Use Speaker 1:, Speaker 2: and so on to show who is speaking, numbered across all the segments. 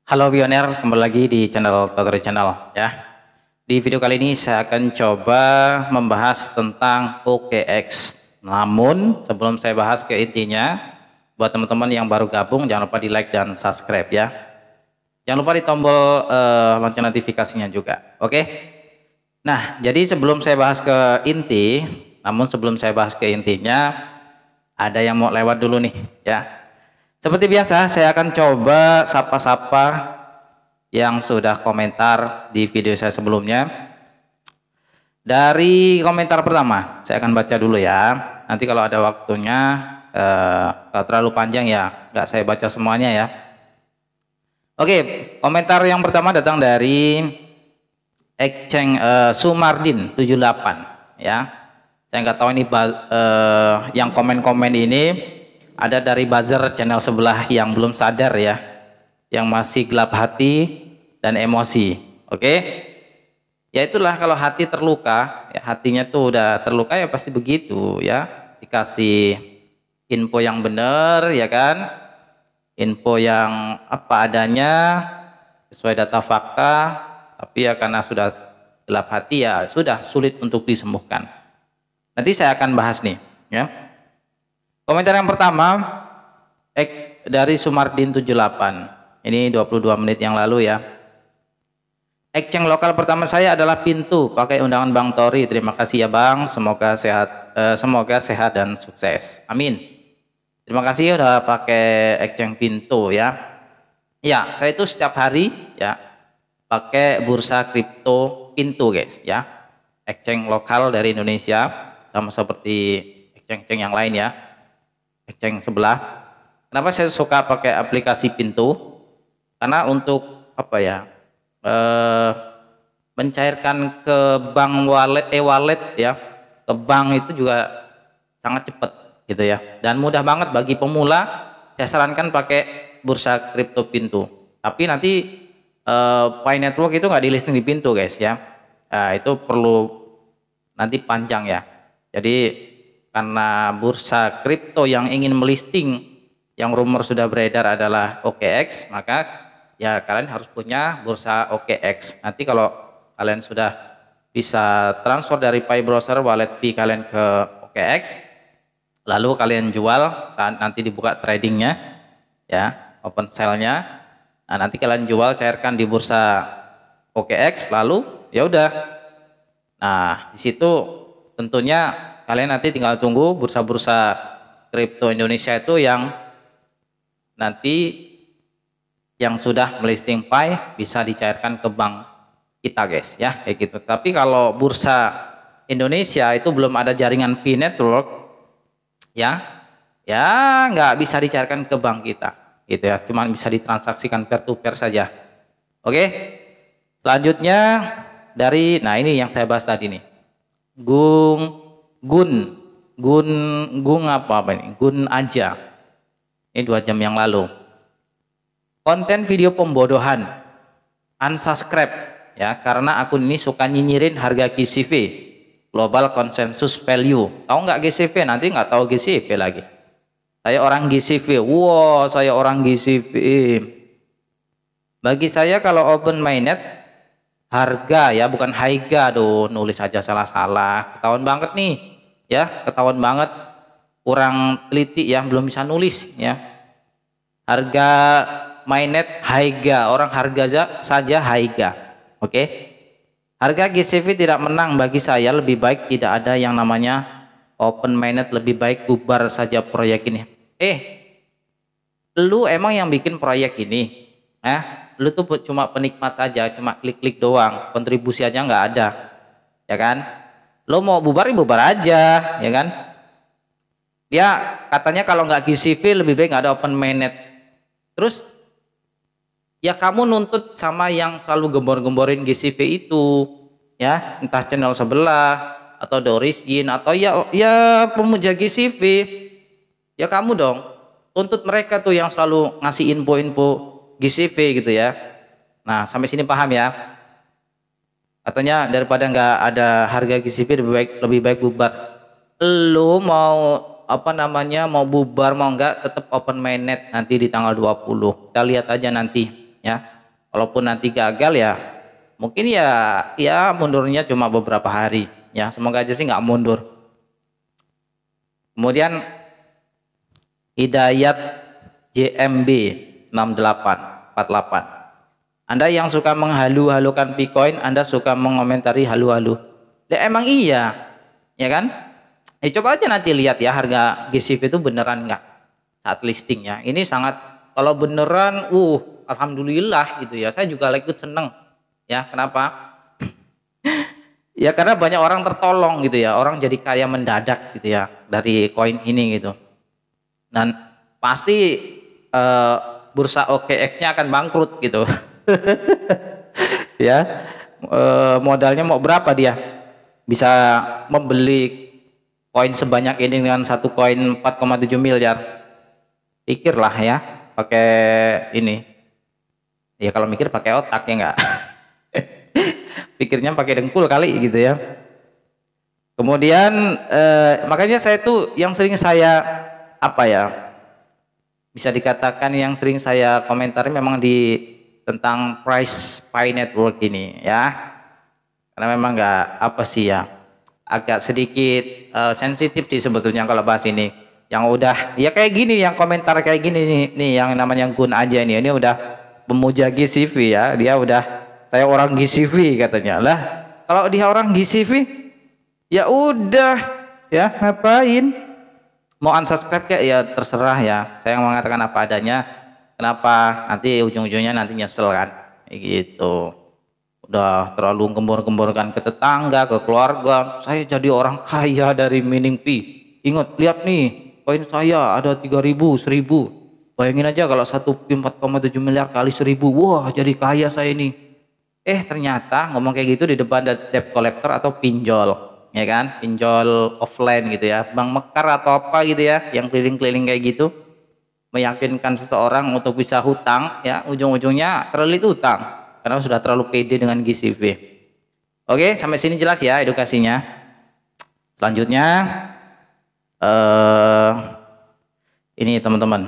Speaker 1: Halo Pioner, kembali lagi di channel Tutori Channel ya. Di video kali ini saya akan coba membahas tentang OKX. Namun sebelum saya bahas ke intinya, buat teman-teman yang baru gabung jangan lupa di like dan subscribe ya. Jangan lupa di tombol lonceng notifikasinya juga. Oke. Nah, jadi sebelum saya bahas ke inti, namun sebelum saya bahas ke intinya, ada yang mau lewat dulu nih ya. Seperti biasa, saya akan coba sapa-sapa yang sudah komentar di video saya sebelumnya. Dari komentar pertama, saya akan baca dulu ya. Nanti kalau ada waktunya, kalau terlalu panjang ya, nggak saya baca semuanya ya. Oke, komentar yang pertama datang dari Ekceng Sumardin 78 ya. Saya nggak tahu ini yang komen-komen ini ada dari buzzer channel sebelah yang belum sadar ya, yang masih gelap hati dan emosi. Oke, ya itulah kalau hati terluka ya, hatinya tuh udah terluka ya pasti begitu ya. Dikasih info yang benar ya kan, info yang apa adanya sesuai data fakta, tapi ya karena sudah gelap hati ya sudah sulit untuk disembuhkan. Nanti saya akan bahas nih ya. Komentar yang pertama dari Sumardin 78. Ini 22 menit yang lalu ya. Ekceng lokal pertama saya adalah Pintu, pakai undangan Bang Tori. Terima kasih ya Bang, semoga sehat dan sukses. Amin. Terima kasih udah pakai Ekceng Pintu ya. Ya, saya itu setiap hari ya pakai bursa kripto Pintu guys ya. Ekceng lokal dari Indonesia sama seperti ekceng-ekceng yang lain ya. Ekceng sebelah. Kenapa saya suka pakai aplikasi Pintu? Karena untuk apa ya, mencairkan ke bank wallet ya, ke bank itu juga sangat cepat gitu ya, dan mudah banget bagi pemula. Saya sarankan pakai bursa kripto Pintu. Tapi nanti Pi Network itu nggak di listing di Pintu guys ya. Itu perlu nanti panjang ya. Jadi karena bursa kripto yang ingin melisting yang rumor sudah beredar adalah OKX, maka ya kalian harus punya bursa OKX. Nanti kalau kalian sudah bisa transfer dari Pi browser wallet Pi kalian ke OKX, lalu kalian jual saat nanti dibuka tradingnya ya, open sale-nya. Nah, nanti kalian jual, cairkan di bursa OKX, lalu ya udah. Nah, di situ tentunya kalian nanti tinggal tunggu bursa-bursa kripto Indonesia itu yang nanti yang sudah melisting Pi bisa dicairkan ke bank kita guys ya, kayak gitu. Tapi kalau bursa Indonesia itu belum ada jaringan Pi Network ya, nggak bisa dicairkan ke bank kita gitu ya, cuma bisa ditransaksikan peer to peer saja. Oke, selanjutnya dari, nah ini yang saya bahas tadi nih, Gun apa ini? Gun aja. Ini 2 jam yang lalu. Konten video pembodohan. Unsubscribe ya, karena akun ini suka nyinyirin harga GCV, Global Consensus Value. Tahu nggak GCV? Nanti nggak tahu GCV lagi. Saya orang GCV. Wow, saya orang GCV. Bagi saya kalau open mainnet harga ya, bukan harga. Aduh, nulis aja salah-salah. Ketahuan banget nih ya, ketahuan banget kurang teliti ya, belum bisa nulis ya. Harga mainnet harga, orang harga saja harga. Oke. Harga GCV tidak menang. Bagi saya lebih baik tidak ada yang namanya open mainnet, lebih baik bubar saja proyek ini. Lu emang yang bikin proyek ini? Lu tuh cuma penikmat saja, cuma klik-klik doang, kontribusi aja nggak ada, ya kan? Lo mau bubar ya bubar aja, ya kan? Dia katanya kalau nggak GCV lebih baik nggak ada open mainnet. Terus ya kamu nuntut sama yang selalu gembor-gemborin GCV itu, ya, entah channel sebelah atau The Origin atau ya pemuja GCV, ya kamu dong tuntut mereka tuh yang selalu ngasih info-info GCV gitu ya. Nah, sampai sini paham ya? Katanya daripada nggak ada harga GCV lebih baik bubar. Lu mau apa namanya, mau bubar mau nggak tetap open mainnet nanti di tanggal 20. Kita lihat aja nanti ya. Kalaupun nanti gagal ya mungkin ya mundurnya cuma beberapa hari ya, semoga aja sih nggak mundur. Kemudian Hidayat JMB 6848, Anda yang suka menghalu-halukan Bitcoin, Anda suka mengomentari halu-halu. Ya emang iya ya kan, coba aja nanti lihat ya harga GCV itu beneran nggak saat listingnya. Ini sangat, kalau beneran alhamdulillah gitu ya, saya juga ikut seneng ya. Kenapa? Ya karena banyak orang tertolong gitu ya, orang jadi kaya mendadak gitu ya dari koin ini gitu. Dan pasti bursa OKX-nya akan bangkrut gitu. Ya, modalnya mau berapa dia bisa membeli koin sebanyak ini dengan satu koin 4,7 miliar. Pikirlah ya, pakai ini. Ya kalau mikir pakai otak ya enggak. Pikirnya pakai dengkul kali gitu ya. Kemudian makanya saya tuh yang sering saya bisa dikatakan yang sering saya komentari memang tentang price Pi network ini ya, karena memang nggak agak sedikit sensitif sih sebetulnya kalau bahas ini. Yang udah ya kayak gini, yang komentar kayak gini nih yang namanya Gun aja ini udah memuja GCV ya, dia udah saya orang GCV katanya lah. Kalau dia orang GCV ya udah ya, ngapain mau unsubscribe ya terserah ya, saya mengatakan apa adanya. Kenapa nanti ujung-ujungnya nanti nyesel kan gitu, udah terlalu gembor-gemborkan ke tetangga, ke keluarga, saya jadi orang kaya dari mining Pi. Ingat, lihat nih koin saya ada 3.000, 1.000. Bayangin aja kalau satu Pi 4,7 miliar kali 1.000, wah jadi kaya saya ini. Ternyata ngomong kayak gitu di depan debt collector atau pinjol ya kan, pinjol offline gitu ya, Bank Mekar atau apa gitu ya, yang keliling-keliling kayak gitu, meyakinkan seseorang untuk bisa hutang ya, ujung-ujungnya terlilit hutang karena sudah terlalu pede dengan GCV. Oke, sampai sini jelas ya edukasinya. Selanjutnya ini teman-teman,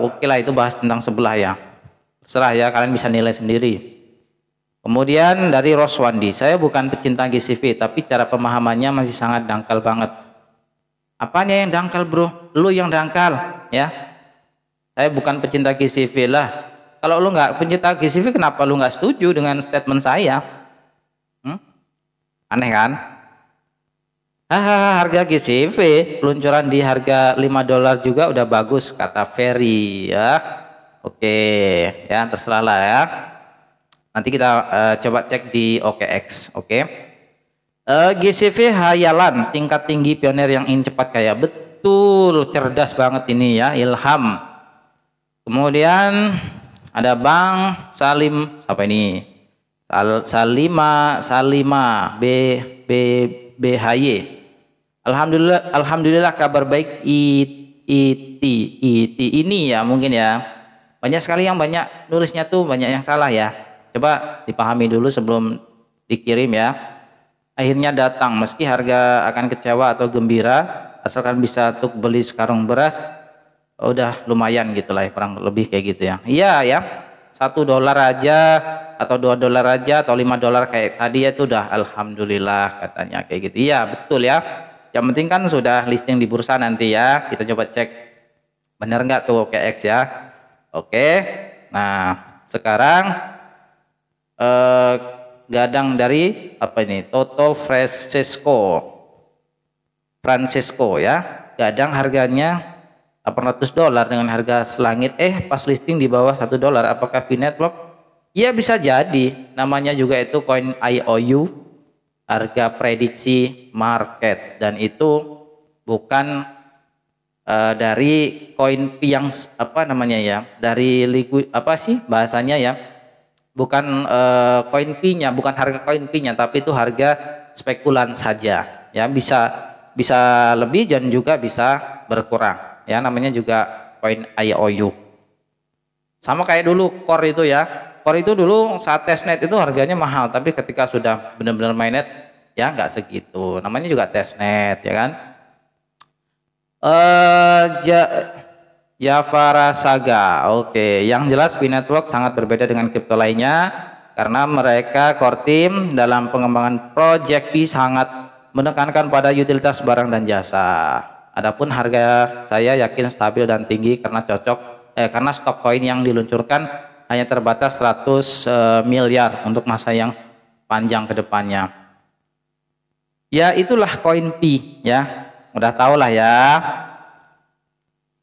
Speaker 1: oke lah, itu bahas tentang sebelah ya, terserah ya, kalian bisa nilai sendiri. Kemudian dari Roswandi, saya bukan pecinta GCV tapi cara pemahamannya masih sangat dangkal banget. Apanya yang dangkal bro? Lu yang dangkal ya. Saya bukan pecinta GCV lah. Kalau lu nggak pecinta GCV, kenapa lu nggak setuju dengan statement saya? Aneh kan? Harga GCV peluncuran di harga $5 juga udah bagus kata Ferry ya. Oke ya, terserah lah ya. Nanti kita coba cek di OKX. Oke. GCV hayalan, tingkat tinggi pionir yang ingin cepat kaya. Betul, cerdas banget ini ya, Ilham. Kemudian ada Bang Salim, siapa ini? Salima BHY. Alhamdulillah kabar baik IT ini ya, mungkin ya. Banyak sekali yang banyak nulisnya tuh, banyak yang salah ya. Coba dipahami dulu sebelum dikirim ya. Akhirnya datang, meski harga akan kecewa atau gembira, asalkan bisa untuk beli sekarung beras, udah lumayan gitulah ya, kurang lebih kayak gitu ya. Iya ya, $1 aja atau $2 aja atau $5 kayak tadi itu udah alhamdulillah katanya kayak gitu. Iya betul ya. Yang penting kan sudah listing di bursa nanti ya. Kita coba cek benar nggak tuh OKX ya. Oke. Nah sekarang gadang dari apa ini, Toto Francesco ya, gadang harganya $800 dengan harga selangit, pas listing di bawah $1. Apakah Pi network? Ya bisa jadi, namanya juga itu koin IOU, harga prediksi market, dan itu bukan dari koin Pi yang dari liquid bahasanya ya, bukan koin Pi-nya, bukan harga koin Pi-nya, tapi itu harga spekulan saja ya, bisa lebih dan juga bisa berkurang ya, namanya juga koin IOU. Sama kayak dulu core itu ya, core itu dulu saat testnet itu harganya mahal, tapi ketika sudah benar-benar mainnet ya nggak segitu, namanya juga testnet ya kan. Javara Saga. Oke, yang jelas Pi Network sangat berbeda dengan kripto lainnya karena mereka core team dalam pengembangan project Pi sangat menekankan pada utilitas barang dan jasa. Adapun harga saya yakin stabil dan tinggi karena karena stok koin yang diluncurkan hanya terbatas 100 miliar untuk masa yang panjang ke depannya. Ya itulah koin Pi ya. Udah tau lah ya.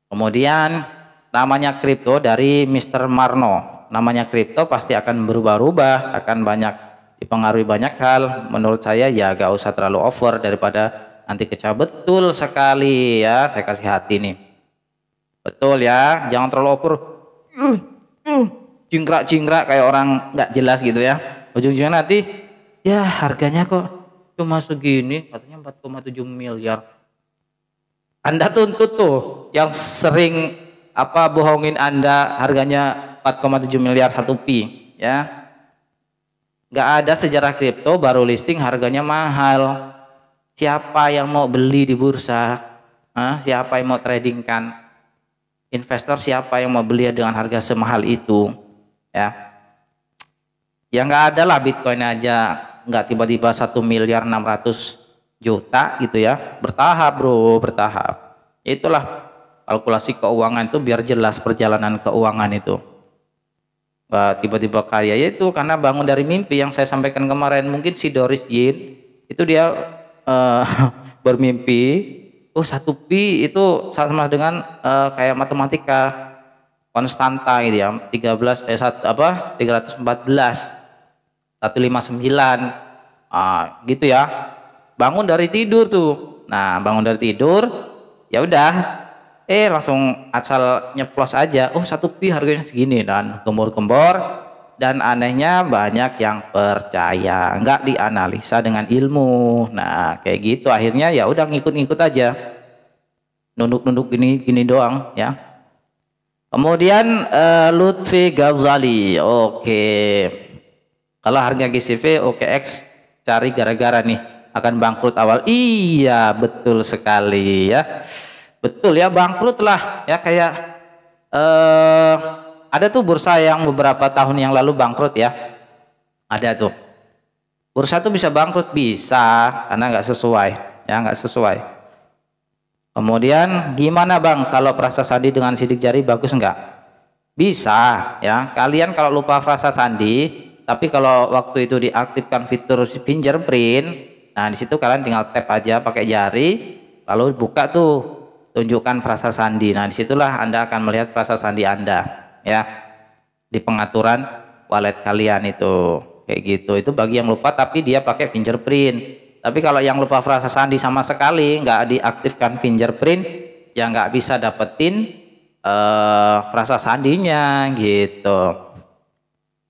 Speaker 1: Kemudian namanya kripto dari Mr. Marno. Namanya kripto pasti akan berubah-ubah, akan banyak dipengaruhi banyak hal. Menurut saya ya gak usah terlalu over daripada nanti kecewa. Betul sekali ya, saya kasih hati nih. Betul ya, jangan terlalu over. Cingkrak-cingkrak kayak orang nggak jelas gitu ya. Ujung-ujungnya nanti ya harganya kok cuma segini, katanya 4,7 miliar. Anda tuntut tuh yang sering bohongin Anda harganya 4,7 miliar 1 Pi ya. Nggak ada sejarah kripto baru listing harganya mahal. Siapa yang mau beli di bursa? Siapa yang mau tradingkan? Investor siapa yang mau beli dengan harga semahal itu ya? Ya nggak ada lah Bitcoin aja nggak tiba-tiba 1,6 miliar juta gitu ya, bertahap bro, bertahap. Itulah kalkulasi keuangan itu biar jelas perjalanan keuangan itu. Tiba-tiba kaya itu karena bangun dari mimpi yang saya sampaikan kemarin. Mungkin si Doris Yin itu dia bermimpi, 1 Pi itu sama dengan kayak matematika konstanta gitu ya, 314 159 gitu ya. Bangun dari tidur tuh. Nah, bangun dari tidur, ya udah, langsung asal nyeplos aja. 1 Pi harganya segini dan gembor-gembor. Dan anehnya banyak yang percaya, nggak dianalisa dengan ilmu. Nah, kayak gitu. Akhirnya ya udah ngikut-ngikut aja, nunduk-nunduk gini doang ya. Kemudian Lutfi Ghazali. Oke, kalau harga GCV OKX cari gara-gara nih akan bangkrut awal. Iya betul sekali ya, betul ya, bangkrut lah ya. Kayak ada tuh bursa yang beberapa tahun yang lalu bangkrut ya, ada tuh bursa tuh bisa bangkrut, bisa karena nggak sesuai ya, nggak sesuai. Kemudian gimana bang kalau frasa sandi dengan sidik jari bagus nggak? Bisa ya, kalian kalau lupa frasa sandi tapi kalau waktu itu diaktifkan fitur fingerprint, nah disitu kalian tinggal tap aja pakai jari, lalu buka tuh tunjukkan frasa sandi. Nah disitulah Anda akan melihat frasa sandi Anda ya di pengaturan wallet kalian itu kayak gitu. Itu bagi yang lupa tapi dia pakai fingerprint. Tapi kalau yang lupa frasa sandi sama sekali nggak diaktifkan fingerprint, ya nggak bisa dapetin frasa sandinya gitu,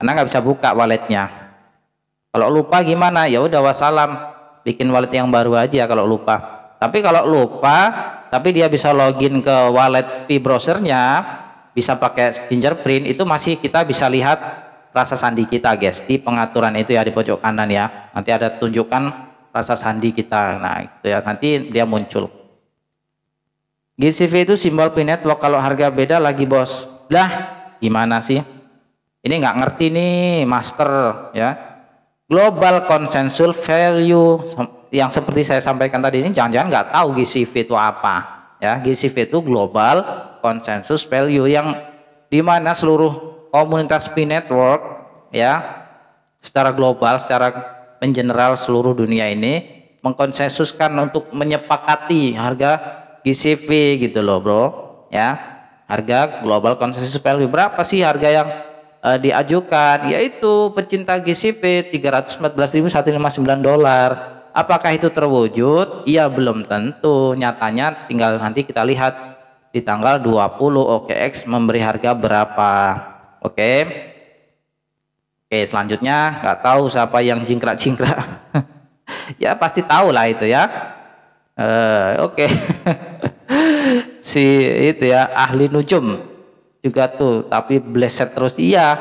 Speaker 1: karena nggak bisa buka walletnya. Kalau lupa gimana? Ya udah wassalam, bikin wallet yang baru aja kalau lupa. Tapi kalau lupa tapi dia bisa login ke wallet Pi browsernya, bisa pakai fingerprint, itu masih kita bisa lihat frasa sandi kita guys di pengaturan itu ya, di pojok kanan ya. Nanti ada tunjukkan frasa sandi kita. Nah itu ya, nanti dia muncul. GCV itu simbol Pi Network, kalau harga beda lagi bos. Lah gimana sih? Ini nggak ngerti nih master ya. Global Consensus Value yang seperti saya sampaikan tadi ini, jangan-jangan nggak tahu GCV itu apa ya. GCV itu Global Consensus Value, yang dimana seluruh komunitas Pi Network ya secara global, secara mengeneral seluruh dunia ini mengkonsensuskan untuk menyepakati harga GCV gitu loh bro ya. Harga Global Consensus Value berapa sih harga yang diajukan, yaitu pecinta GCV $314.159. Apakah itu terwujud? Iya belum tentu, nyatanya tinggal nanti kita lihat di tanggal 20 OKX memberi harga berapa. Oke, selanjutnya nggak tahu siapa yang jingkrak-jingkrak. Ya pasti tahu lah itu ya. Si itu ya ahli nujum juga tuh, tapi bleset terus. Iya,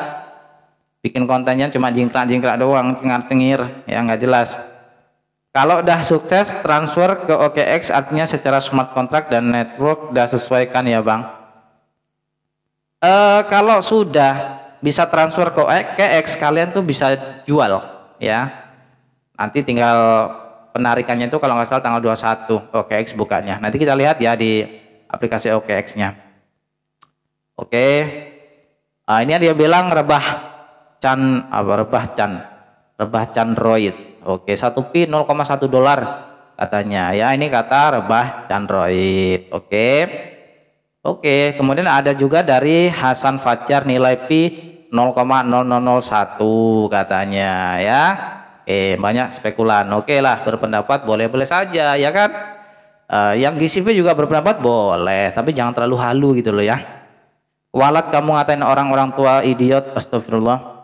Speaker 1: bikin kontennya cuma jingkrak-jingkrak doang, cengar-cengir ya, nggak jelas. Kalau udah sukses transfer ke OKX, artinya secara smart contract dan network udah sesuaikan ya bang. Kalau sudah bisa transfer ke X, kalian tuh bisa jual ya. Nanti tinggal penarikannya itu kalau nggak salah tanggal 21 OKX bukanya. Nanti kita lihat ya di aplikasi OKX-nya. Oke. Ini dia bilang rebah Candroid. Oke, 1 pi 0,1 dolar katanya. Ya, ini kata rebah Candroid. Oke, kemudian ada juga dari Hasan Fajar nilai pi 0,0001 katanya ya. Banyak spekulan. Oke lah, berpendapat boleh-boleh saja ya kan. Yang GCV juga berpendapat boleh, tapi jangan terlalu halu gitu loh ya. Walat kamu ngatain orang-orang tua idiot, astagfirullah.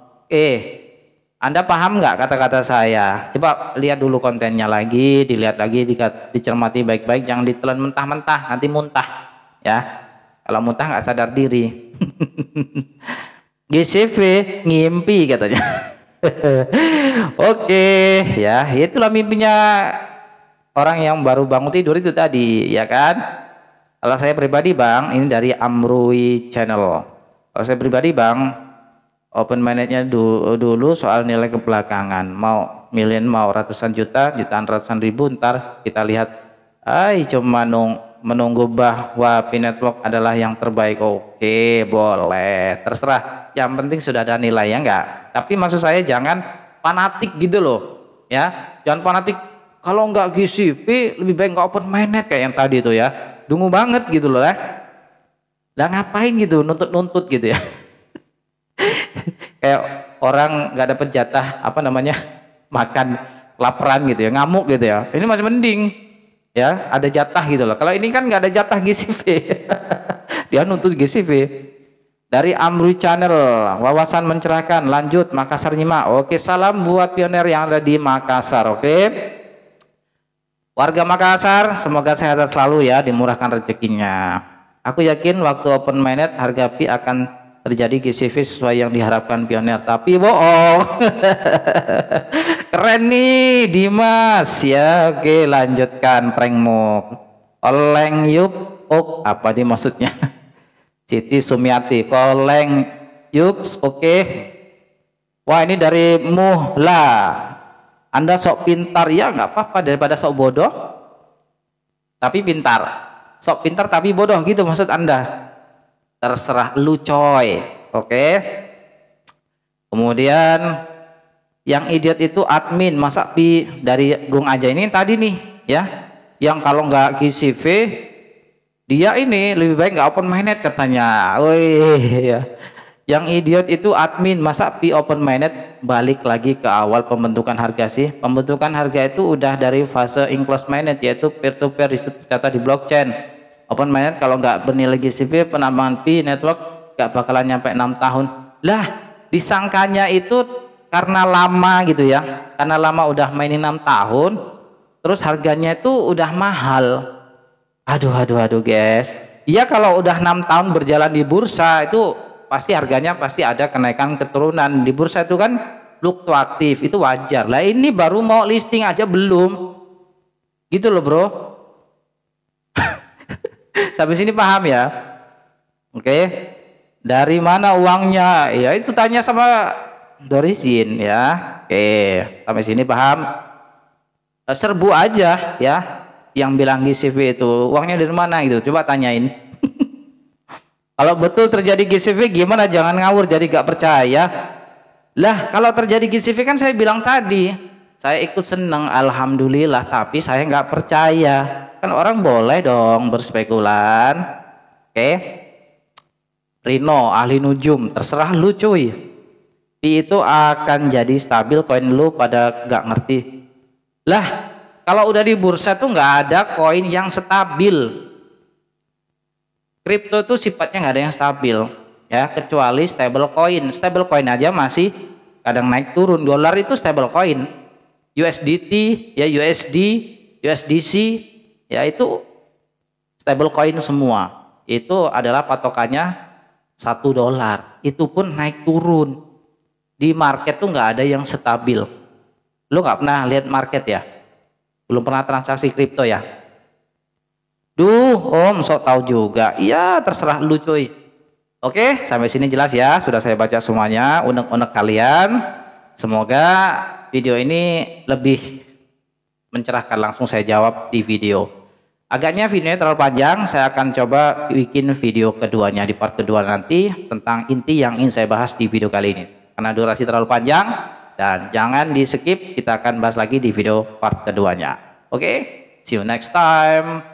Speaker 1: Anda paham nggak kata-kata saya? Coba lihat dulu kontennya lagi, dilihat lagi, dicermati baik-baik, jangan ditelan mentah-mentah, nanti muntah ya. Kalau muntah nggak sadar diri. GCV ngimpi katanya. Oke, ya itulah mimpinya orang yang baru bangun tidur itu tadi, ya kan? Kalau saya pribadi bang, ini dari Amrui Channel. Kalau saya pribadi bang, open mindednya dulu soal nilai kebelakangan. Mau million, mau ratusan juta, jutaan ratusan ribu, ntar kita lihat. Cuma menunggu bahwa P-Network adalah yang terbaik. Oke, boleh, terserah. Yang penting sudah ada nilai ya enggak. Tapi maksud saya jangan fanatik gitu loh, ya. Jangan fanatik. Kalau enggak GCP lebih baik enggak open minded kayak yang tadi itu ya. Dungu banget gitu loh ya. Lah ngapain gitu nuntut-nuntut gitu ya. Kayak orang nggak dapet jatah apa namanya makan kelaparan gitu ya, ngamuk gitu ya. Ini masih mending ya ada jatah gitu loh. Kalau ini kan nggak ada jatah GCV. Dia nuntut GCV. Dari Amrui Channel, wawasan mencerahkan. Lanjut Makassar nyimak. Oke, salam buat pioner yang ada di Makassar. Oke. Warga Makassar, semoga sehat selalu ya, dimurahkan rezekinya. Aku yakin waktu open minded harga pi akan terjadi GCV sesuai yang diharapkan pioner, tapi bohong. Keren nih Dimas ya. Oke, lanjutkan prankmu. Oleng yup, apa nih maksudnya? Siti Sumiati, koleng yups, oke. Wah, ini dari Muhla. Anda sok pintar ya, nggak apa-apa daripada sok bodoh tapi pintar. Sok pintar tapi bodoh gitu maksud Anda. Terserah lu coy. Oke. Kemudian yang idiot itu admin, masa pi dari Gung aja ini tadi nih ya. Yang kalau nggak GCV dia ini lebih baik nggak open minded katanya. Wih ya. Yang idiot itu admin, masa pi open minded. Balik lagi ke awal pembentukan harga sih. Pembentukan harga itu udah dari fase in-close minded, yaitu peer to peer data di blockchain. Open minded kalau nggak bernilai GCV penambangan pi network nggak bakalan nyampe 6 tahun. Lah disangkanya itu karena lama gitu ya, karena lama udah mainin 6 tahun terus harganya itu udah mahal. Aduh guys. Iya, kalau udah 6 tahun berjalan di bursa itu pasti harganya pasti ada kenaikan keturunan. Di bursa itu kan fluktuatif, itu wajar. Lah ini baru mau listing aja belum. Gitu loh, Bro. Sampai sini paham ya? Oke. Dari mana uangnya? Ya itu tanya sama Dorizin ya. Oke, sampai sini paham? Serbu aja ya. Yang bilang GCV itu uangnya dari mana gitu. Coba tanyain. Kalau betul terjadi GCV gimana? Jangan ngawur jadi gak percaya. Lah kalau terjadi GCV kan saya bilang tadi, saya ikut seneng alhamdulillah, tapi saya nggak percaya. Kan orang boleh dong berspekulan. Oke. Rino ahli nujum, terserah lu cuy. Itu akan jadi stabil, koin lu pada gak ngerti. Lah kalau udah di bursa tuh nggak ada koin yang stabil. Kripto itu sifatnya nggak ada yang stabil ya, kecuali stable coin. Stable coin aja masih kadang naik turun. Dolar itu stable coin, USDT ya, USDC ya, itu stable coin semua. Itu adalah patokannya $1. Itu pun naik turun. Di market tuh nggak ada yang stabil. Lo nggak pernah lihat market ya? Belum pernah transaksi kripto ya? Duh, Om sok tahu juga. Iya, terserah lu cuy. Oke, sampai sini jelas ya. Sudah saya baca semuanya, unek-unek kalian. Semoga video ini lebih mencerahkan. Langsung saya jawab di video. Agaknya videonya terlalu panjang, saya akan coba bikin video keduanya di part kedua nanti tentang inti yang ingin saya bahas di video kali ini. Karena durasi terlalu panjang dan jangan di skip, kita akan bahas lagi di video part keduanya. Oke, see you next time.